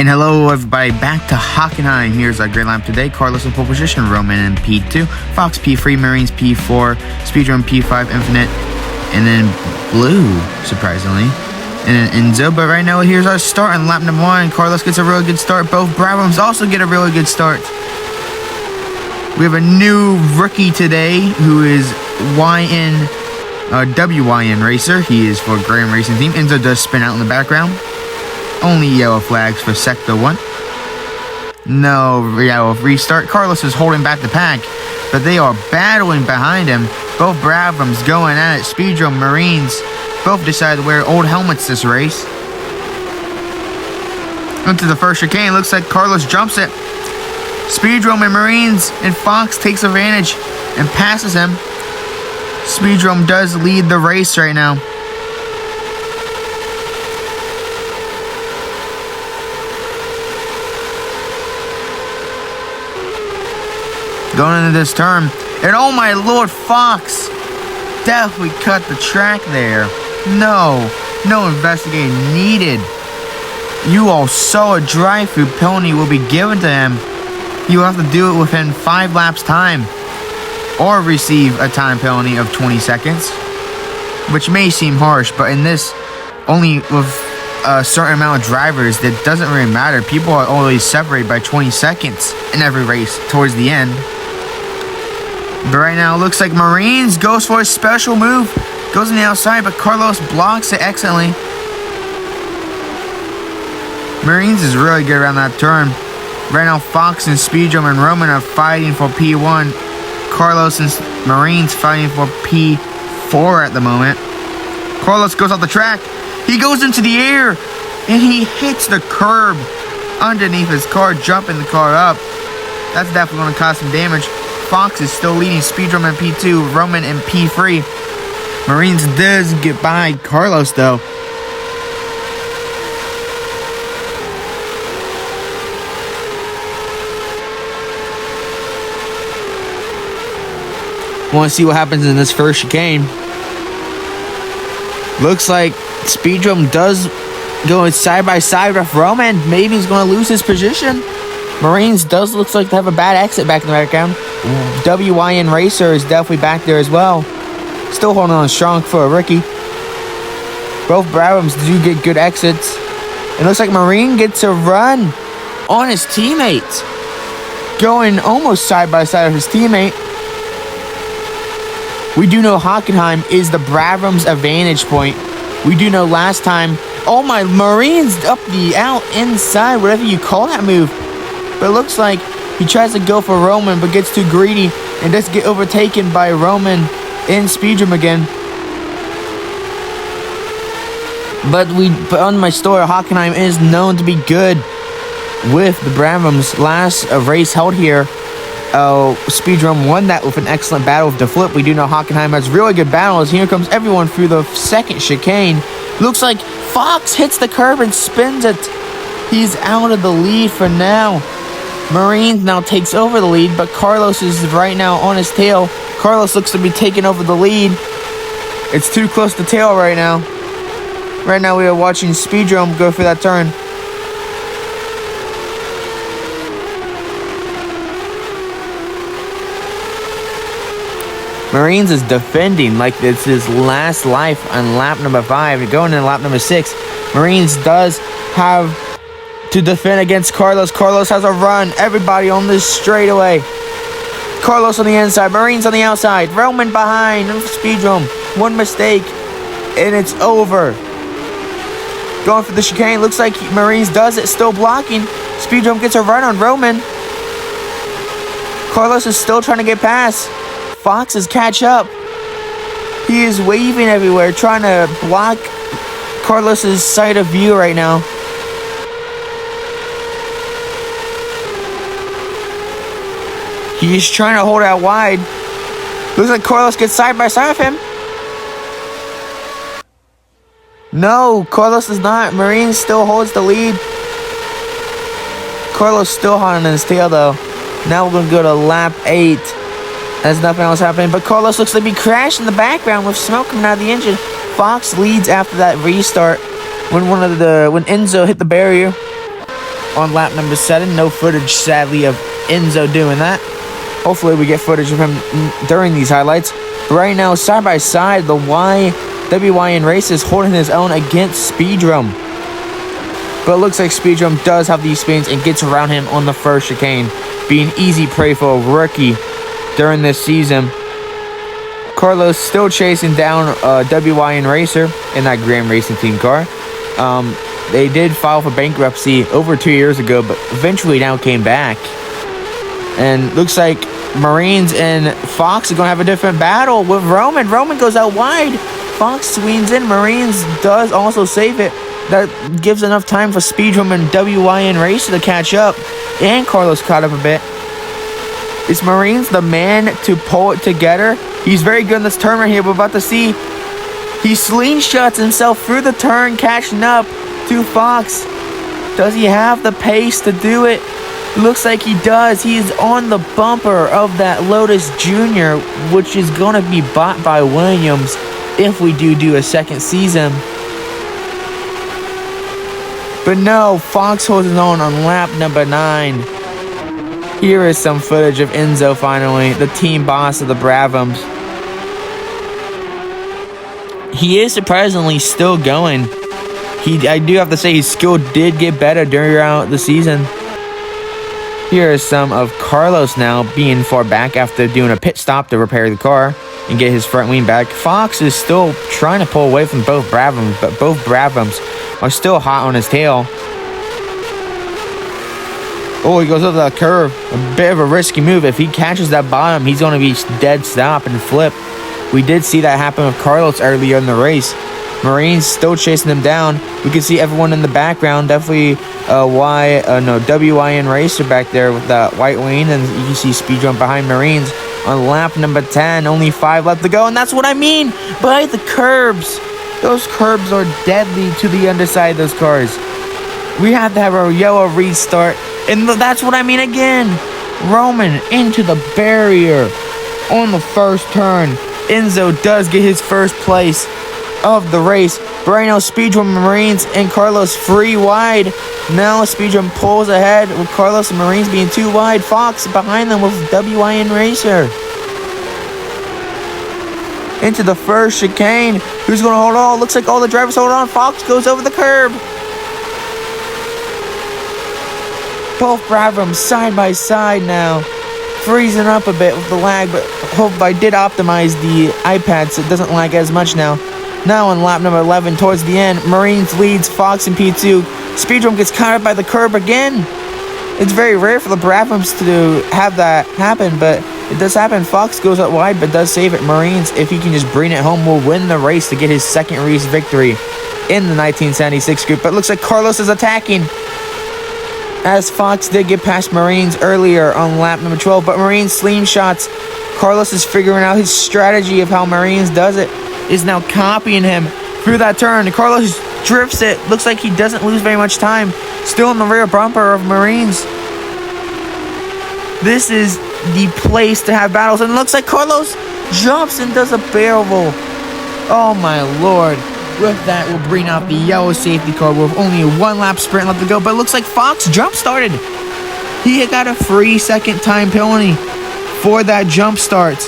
And hello everybody, back to Hockenheim. Here's our grid lineup today. Carlos in pole position, Roman in P2, Fox P3, Marines P4, Speedrun P5, Infinite, and then Blue, surprisingly. And then Enzo, but right now here's our start on lap number 1. Carlos gets a really good start. Both Brabhams also get a really good start. We have a new rookie today who is WYN Racer. He is for Graham Racing Team. Enzo does spin out in the background. Only yellow flags for Sector 1. No yellow restart. Carlos is holding back the pack, but they are battling behind him. Both Brabhams going at it. Speedrun Marines both decide to wear old helmets this race. Into the first chicane. Looks like Carlos jumps it. Speedrun and Marines and Fox takes advantage and passes him. Speedrun does lead the race right now. Going into this turn, and oh my lord, Fox definitely cut the track there. No investigating needed. You all saw a drive-through penalty will be given to him. You have to do it within 5 laps time, or receive a time penalty of 20 seconds, which may seem harsh, but in this, only with a certain amount of drivers, that doesn't really matter. People are always separated by 20 seconds in every race towards the end. But right now, it looks like Marines goes for a special move. Goes on the outside, but Carlos blocks it excellently. Marines is really good around that turn. Right now, Fox and Speedrun and Roman are fighting for P1. Carlos and Marines fighting for P4 at the moment. Carlos goes off the track. He goes into the air, and he hits the curb underneath his car, jumping the car up. That's definitely going to cause some damage. Fox is still leading. Speedrun in P2, Roman in P3. Marines does get by Carlos though. Want to see what happens in this first chicane. Looks like Speedrun does go side by side with Roman. Maybe he's going to lose his position. Marines does looks like they have a bad exit back in the background. WYN Racer is definitely back there as well. Still holding on strong for a rookie. Both Brabhams do get good exits. It looks like Marine gets a run on his teammate. Going almost side by side with his teammate. We do know Hockenheim is the Brabhams' advantage point. We do know last time, oh my, Marines up the out, inside, whatever you call that move. But it looks like he tries to go for Roman, but gets too greedy and does get overtaken by Roman in Speedrun again. But on my story, Hockenheim is known to be good with the Brabhams. Last race held here, Speedrun won that with an excellent battle with the flip. We do know Hockenheim has really good battles. Here comes everyone through the second chicane. Looks like Fox hits the curb and spins it. He's out of the lead for now. Marines now takes over the lead, but Carlos is right now on his tail. Carlos looks to be taking over the lead. It's too close to tail right now. Right now we are watching Speedrun go for that turn. Marines is defending like it's his last life on lap number 5. Going into lap number 6. Marines does have to defend against Carlos. Carlos has a run. Everybody on this straightaway. Carlos on the inside. Marines on the outside. Roman behind. Speedrun. One mistake, and it's over. Going for the chicane. Looks like Marines does it. Still blocking. Speedrun gets a run on Roman. Carlos is still trying to get past. Fox is catch up. He is waving everywhere, trying to block Carlos's sight of view right now. He's trying to hold out wide. Looks like Carlos gets side by side with him. No, Carlos does not. Marine still holds the lead. Carlos still holding his tail though. Now we're going to go to lap 8. There's nothing else happening, but Carlos looks like he crashed in the background with smoke coming out of the engine. Fox leads after that restart when Enzo hit the barrier. on lap number 7. No footage, sadly, of Enzo doing that. Hopefully we get footage of him during these highlights. But right now, side by side, the WYN race is holding his own against Speedrum. But it looks like Speedrum does have these spins and gets around him on the first chicane, being easy prey for a rookie during this season. Carlos still chasing down WYN Racer in that Graham Racing Team car. They did file for bankruptcy over 2 years ago, but eventually now came back. And looks like Marines and Fox are going to have a different battle with Roman. Roman goes out wide. Fox swings in. Marines does also save it. That gives enough time for Speedrum and WYN Racer to catch up. And Carlos caught up a bit. Is Marines the man to pull it together? He's very good in this turn right here. We're about to see. He slingshots himself through the turn, catching up to Fox. Does he have the pace to do it? Looks like he does. He is on the bumper of that Lotus Jr., which is going to be bought by Williams if we do a second season. But no, Fox holds his own on lap number 9. Here is some footage of Enzo finally, the team boss of the Bravums. He is surprisingly still going. I do have to say his skill did get better during the season. Here is some of Carlos now being far back after doing a pit stop to repair the car and get his front wing back. Fox is still trying to pull away from both Bravums, but both Bravums are still hot on his tail. Oh, he goes over that curve. A bit of a risky move. If he catches that bottom, he's going to be dead stop and flip. We did see that happen with Carlos earlier in the race. Marines still chasing him down. We can see everyone in the background. Definitely WYN Racer back there with that white wing. And you can see Speedrum behind Marines on lap number 10. Only 5 left to go. And that's what I mean by the curbs. Those curbs are deadly to the underside of those cars. We have to have a yellow restart. And that's what I mean again. Roman into the barrier on the first turn. Enzo does get his first place of the race. But right now, Speedrum, Marines, and Carlos free wide. Now Speedrum pulls ahead with Carlos and Marines being too wide. Fox behind them with WYN Racer. Into the first chicane. Who's going to hold on? Looks like all the drivers hold on. Fox goes over the curb. Both Bravums side by side now. Freezing up a bit with the lag, but hope I did optimize the iPad so it doesn't lag as much now. Now on lap number 11 towards the end, Marines leads Fox in P2. Speedrum gets caught up by the curb again. It's very rare for the Bravums to have that happen, but it does happen. Fox goes out wide, but does save it. Marines, if he can just bring it home, will win the race to get his second race victory in the 1976 group. But it looks like Carlos is attacking, as Fox did get past Marines earlier on lap number 12, but Marines slingshots. Carlos is figuring out his strategy of how Marines does it, is now copying him through that turn. Carlos drifts it. Looks like he doesn't lose very much time. Still in the rear bumper of Marines. This is the place to have battles, and it looks like Carlos jumps and does a barrel roll. Oh my lord. With that, we'll bring out the yellow safety car with only a 1 lap sprint left to go. But it looks like Fox jump started. He got a free second time penalty for that jump start.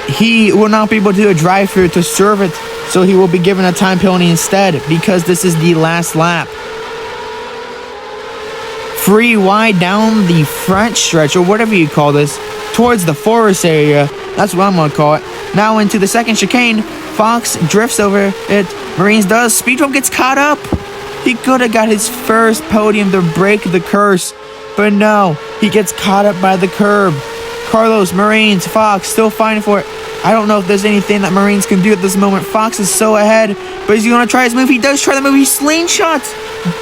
He will not be able to do a drive-through to serve it, so he will be given a time penalty instead because this is the last lap. Free wide down the front stretch, or whatever you call this, towards the forest area. That's what I'm going to call it. Now into the second chicane. Fox drifts over it. Marines does. Speedrum gets caught up. He could have got his first podium to break the curse, but no. He gets caught up by the curb. Carlos, Marines, Fox still fighting for it. I don't know if there's anything that Marines can do at this moment. Fox is so ahead, but he's going to try his move. He does try the move. He slingshots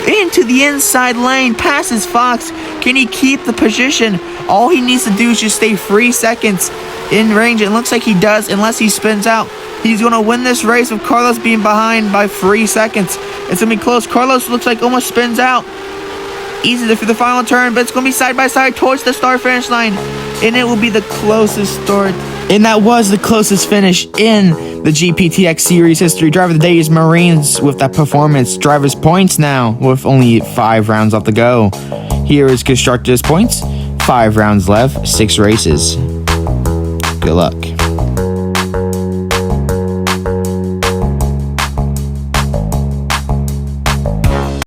into the inside lane, passes Fox. Can he keep the position? All he needs to do is just stay 3 seconds in range. It looks like he does, unless he spins out. He's going to win this race with Carlos being behind by 3 seconds. It's going to be close. Carlos looks like almost spins out. Easy for the final turn, but it's going to be side by side towards the start finish line. And it will be the closest start And that was the closest finish in the GPTX series history. Driver of the day is Marines with that performance. Driver's points now with only 5 rounds left to go. Here is Constructor's points. 5 rounds left, 6 races. Good luck.